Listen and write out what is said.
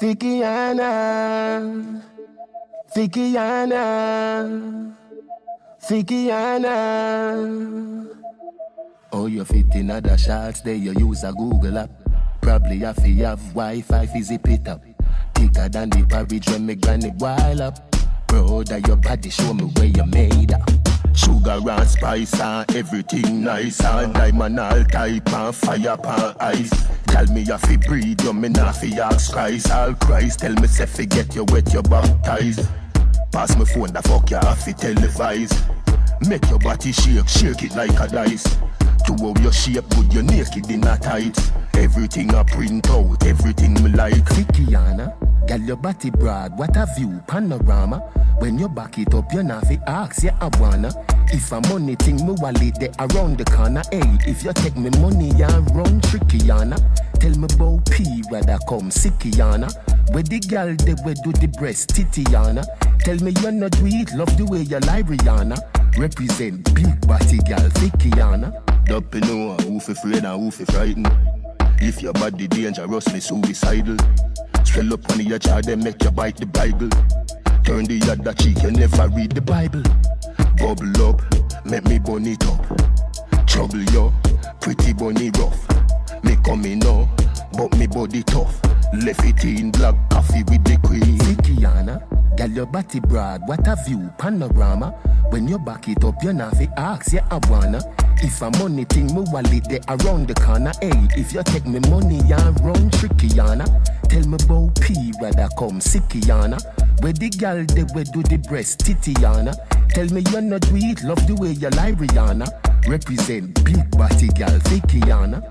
Thickiana, Thickiana, Thickiana. Oh, you fit in other shots, there you use a Google app. Probably have to have Wi-Fi fi zip it up. Thicker than the porridge when me granny boil up. Brother, your body show me where you made up. Sugar and spice and everything nice. And diamond all type and fire pan ice. Tell me you fi breathe, you me not fi ask Christ. All Christ tell me say fi get you wet, you baptize. Pass me phone, the fuck you have fi televise. Make your body shake, shake it like a dice. To how your shape good, you naked in a tights. Everything I print out, everything me like. Sickiana, girl your body broad, what a view, panorama. When you back it up, you not fi ask, yeah I wanna. If a money thing, me wallet there around the corner. Hey, if you take me money, you run Trickiana. Tell me about P, where that come, Sickiana. Where the girl they we do the breast, Titiana. Tell me you not do it, love the way you lie, Rihanna. Represent big batty girl, Thickiana. Don't you know who fi afraid and who fi frightened. If your body dangerously suicidal, swell up on your jaw, then make you bite the Bible. Turn the other cheek, you never read the Bible. Bubble up, make me bun it up. Trouble you, pretty bunny rough. Me coming now, but me body tough. Left it in black coffee with the cream. Sickiana, girl your body broad, what a view, panorama. When you back it up, you not fi ask, yeah I wanna. If a money thing, me wallet there around the corner. Hey, if you take me money, you run Trickiana. Tell me about P, where that come, Sickiana. Where the girl they we do the breast, Titiana. Tell me you not do it, love the way you lie, Rihanna. Represent big body girl, Thickiana.